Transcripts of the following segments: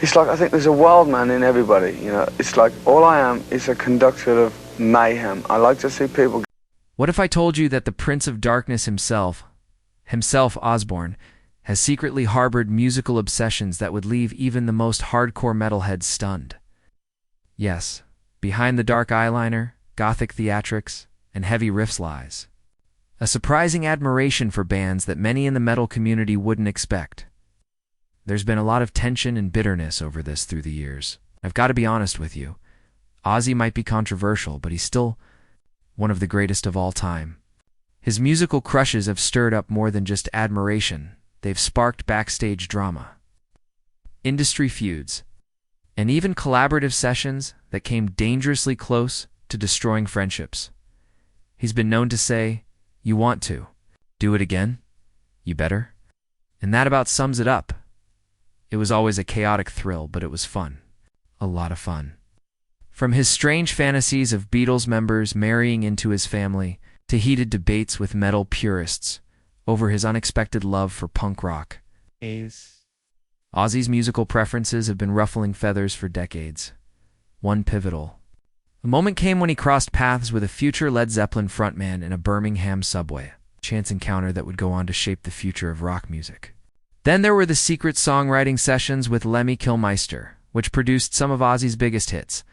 It's like I think there's a wild man in everybody, you know. It's like all I am is a conductor of mayhem. I like to see people. What if I told you that the Prince of Darkness himself Osbourne, has secretly harbored musical obsessions that would leave even the most hardcore metalheads stunned? Yes, behind the dark eyeliner, gothic theatrics, and heavy riffs lies a surprising admiration for bands that many in the metal community wouldn't expect. There's been a lot of tension and bitterness over this through the years. I've got to be honest with you. Ozzy might be controversial, but he's still one of the greatest of all time. His musical crushes have stirred up more than just admiration. They've sparked backstage drama, industry feuds, and even collaborative sessions that came dangerously close to destroying friendships. He's been known to say, "You want to do it again? You better." And that about sums it up. It was always a chaotic thrill, but it was fun. A lot of fun. From his strange fantasies of Beatles members marrying into his family, to heated debates with metal purists over his unexpected love for punk rock, Ozzy's musical preferences have been ruffling feathers for decades. One pivotal a moment came when he crossed paths with a future Led Zeppelin frontman in a Birmingham subway, a chance encounter that would go on to shape the future of rock music. Then there were the secret songwriting sessions with Lemmy Kilmister, which produced some of Ozzy's biggest hits.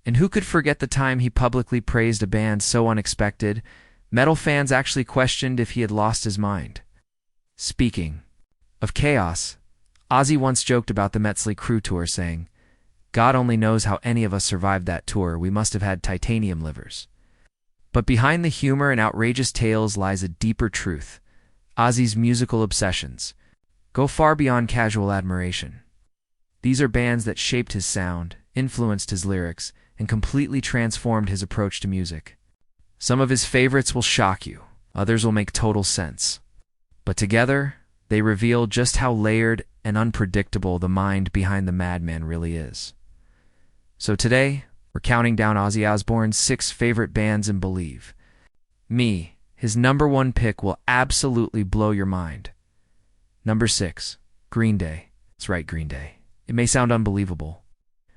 And who could forget the time he publicly praised a band so unexpected, metal fans actually questioned if he had lost his mind? Speaking of chaos, Ozzy once joked about the Metzley Crew tour, saying, "God only knows how any of us survived that tour. We must have had titanium livers." But behind the humor and outrageous tales lies a deeper truth. Ozzy's musical obsessions go far beyond casual admiration. These are bands that shaped his sound, influenced his lyrics, and completely transformed his approach to music. Some of his favorites will shock you, others will make total sense. But together, they reveal just how layered and unpredictable the mind behind the madman really is. So today, we're counting down Ozzy Osbourne's 6 favorite bands, and believe me, his #1 pick will absolutely blow your mind. Number 6, Green Day. That's right, Green Day. It may sound unbelievable,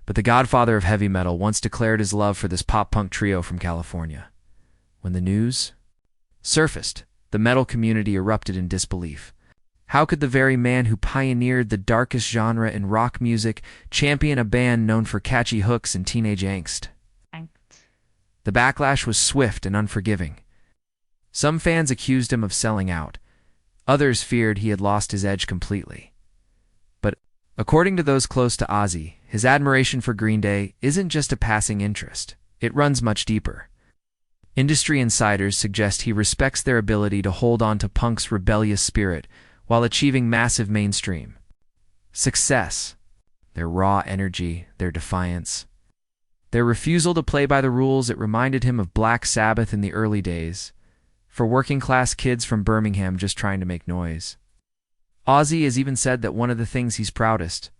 but the godfather of heavy metal once declared his love for this pop-punk trio from California. When the news surfaced, the metal community erupted in disbelief. How could the very man who pioneered the darkest genre in rock music champion a band known for catchy hooks and teenage angst? The backlash was swift and unforgiving. Some fans accused him of selling out. Others feared he had lost his edge completely. But according to those close to Ozzy, his admiration for Green Day isn't just a passing interest. It runs much deeper. Industry insiders suggest he respects their ability to hold on to punk's rebellious spirit while achieving massive mainstream success. Their raw energy, their defiance, their refusal to play by the rules, it reminded him of Black Sabbath in the early days, for working-class kids from Birmingham just trying to make noise. Ozzy has even said that one of the things he's proudest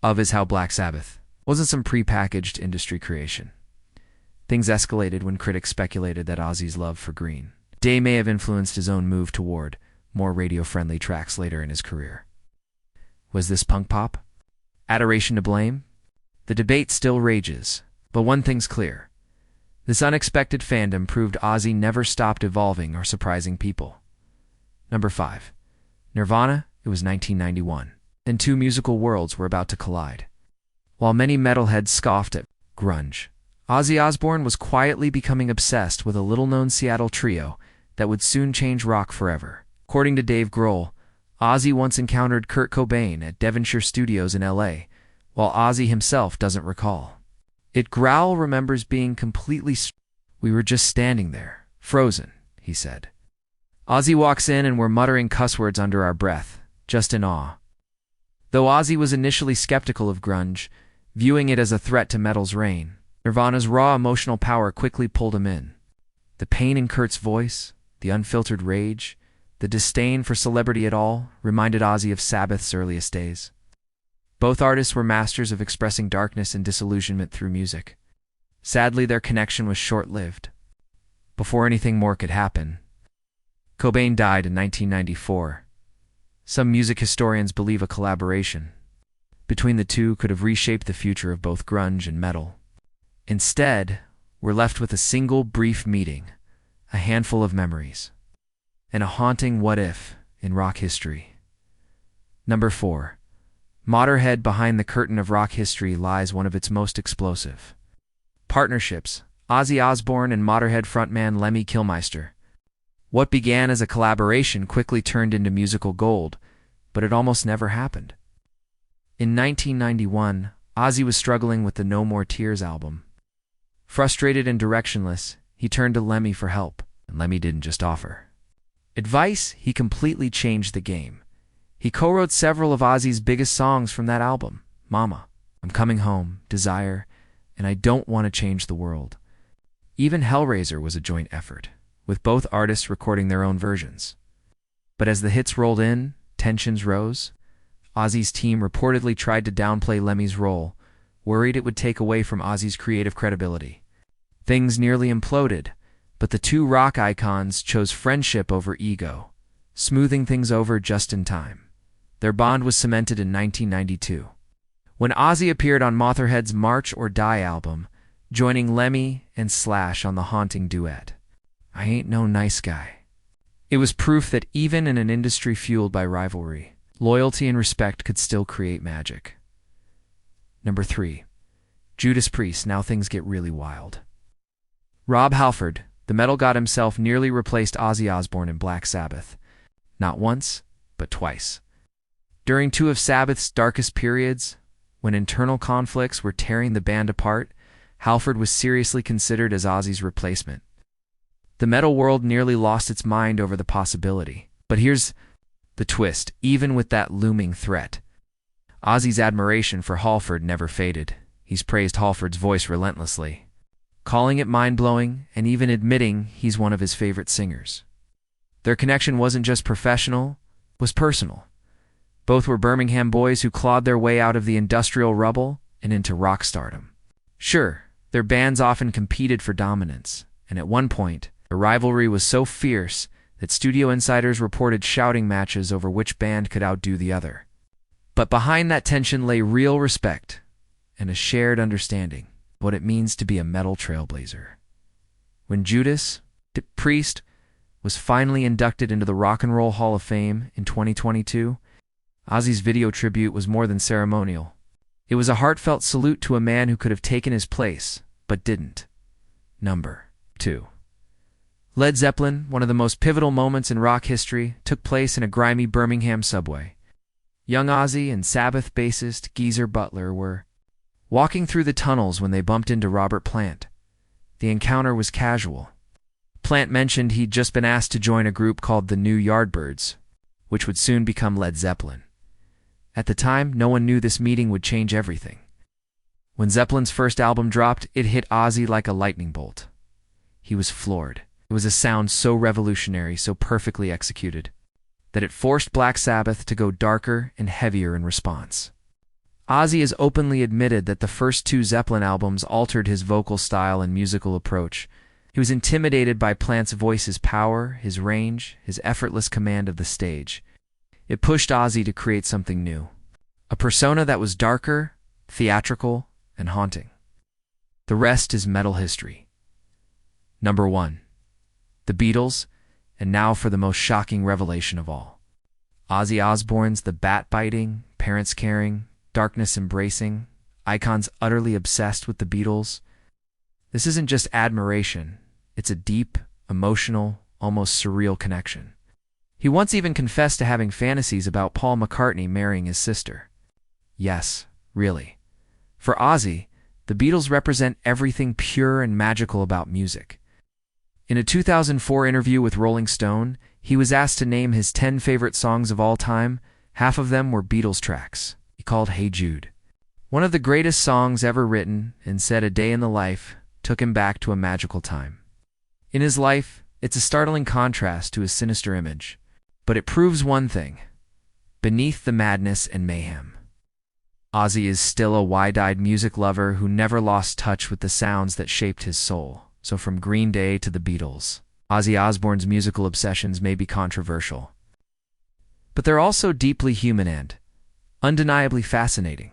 of is how Black Sabbath wasn't some pre-packaged industry creation. Things escalated when critics speculated that Ozzy's love for Green Day may have influenced his own move toward more radio-friendly tracks later in his career. Was this punk pop? Adoration to blame? The debate still rages, but one thing's clear. This unexpected fandom proved Ozzy never stopped evolving or surprising people. Number 5. Nirvana. It was 1991, and 2 musical worlds were about to collide. While many metalheads scoffed at grunge, Ozzy Osbourne was quietly becoming obsessed with a little-known Seattle trio that would soon change rock forever. According to Dave Grohl, Ozzy once encountered Kurt Cobain at Devonshire Studios in LA, while Ozzy himself doesn't recall. Grohl remembers being completely "We were just standing there, frozen," he said. Ozzy walks in and we're muttering cuss words under our breath, just in awe. Though Ozzy was initially skeptical of grunge, viewing it as a threat to metal's reign, Nirvana's raw emotional power quickly pulled him in. The pain in Kurt's voice, the unfiltered rage, the disdain for celebrity at all reminded Ozzy of Sabbath's earliest days. Both artists were masters of expressing darkness and disillusionment through music. Sadly, their connection was short-lived. Before anything more could happen, Cobain died in 1994. Some music historians believe a collaboration between the two could have reshaped the future of both grunge and metal. Instead, we're left with a single brief meeting, a handful of memories, and a haunting what-if in rock history. Number 4. Motorhead. Behind the curtain of rock history lies one of its most explosive partnerships, Ozzy Osbourne and Motorhead frontman Lemmy Kilmister. What began as a collaboration quickly turned into musical gold, but it almost never happened. In 1991, Ozzy was struggling with the No More Tears album. Frustrated and directionless, he turned to Lemmy for help, and Lemmy didn't just offer advice, he completely changed the game. He co-wrote several of Ozzy's biggest songs from that album: Mama, I'm Coming Home, Desire, and I Don't Want to Change the World. Even Hellraiser was a joint effort, with both artists recording their own versions. But as the hits rolled in, tensions rose. Ozzy's team reportedly tried to downplay Lemmy's role, worried it would take away from Ozzy's creative credibility. Things nearly imploded, but the two rock icons chose friendship over ego, smoothing things over just in time. Their bond was cemented in 1992, when Ozzy appeared on Motorhead's March or Die album, joining Lemmy and Slash on the haunting duet, I Ain't No Nice Guy. It was proof that even in an industry fueled by rivalry, loyalty and respect could still create magic. Number 3. Judas Priest. Now things get really wild. Rob Halford, the metal god himself, nearly replaced Ozzy Osbourne in Black Sabbath. Not once, but twice. During two of Sabbath's darkest periods, when internal conflicts were tearing the band apart, Halford was seriously considered as Ozzy's replacement. The metal world nearly lost its mind over the possibility. But here's the twist: even with that looming threat, Ozzy's admiration for Halford never faded. He's praised Halford's voice relentlessly, calling it mind-blowing and even admitting he's one of his favorite singers. Their connection wasn't just professional, it was personal. Both were Birmingham boys who clawed their way out of the industrial rubble and into rock stardom. Sure, their bands often competed for dominance, and at one point, the rivalry was so fierce that studio insiders reported shouting matches over which band could outdo the other. But behind that tension lay real respect and a shared understanding of what it means to be a metal trailblazer. When Judas Priest was finally inducted into the Rock and Roll Hall of Fame in 2022, Ozzy's video tribute was more than ceremonial. It was a heartfelt salute to a man who could have taken his place, but didn't. Number 2. Led Zeppelin. One of the most pivotal moments in rock history took place in a grimy Birmingham subway. Young Ozzy and Sabbath bassist Geezer Butler were walking through the tunnels when they bumped into Robert Plant. The encounter was casual. Plant mentioned he'd just been asked to join a group called the New Yardbirds, which would soon become Led Zeppelin. At the time, no one knew this meeting would change everything. When Zeppelin's first album dropped, it hit Ozzy like a lightning bolt. He was floored. It was a sound so revolutionary, so perfectly executed, that it forced Black Sabbath to go darker and heavier in response. Ozzy has openly admitted that the first two Zeppelin albums altered his vocal style and musical approach. He was intimidated by Plant's voice's power, his range, his effortless command of the stage. It pushed Ozzy to create something new, a persona that was darker, theatrical, and haunting. The rest is metal history. Number 1. The Beatles, and now for the most shocking revelation of all. Ozzy Osbourne's the bat-biting, parents-caring, darkness-embracing, icons utterly obsessed with the Beatles. This isn't just admiration, it's a deep, emotional, almost surreal connection. He once even confessed to having fantasies about Paul McCartney marrying his sister. Yes, really. For Ozzy, the Beatles represent everything pure and magical about music. In a 2004 interview with Rolling Stone, he was asked to name his 10 favorite songs of all time. Half of them were Beatles tracks. He called Hey Jude one of the greatest songs ever written, and said a day in the life took him back to a magical time. In his life, it's a startling contrast to his sinister image, but it proves one thing: beneath the madness and mayhem, Ozzy is still a wide-eyed music lover who never lost touch with the sounds that shaped his soul. So from Green Day to the Beatles, Ozzy Osbourne's musical obsessions may be controversial, but they're also deeply human and undeniably fascinating.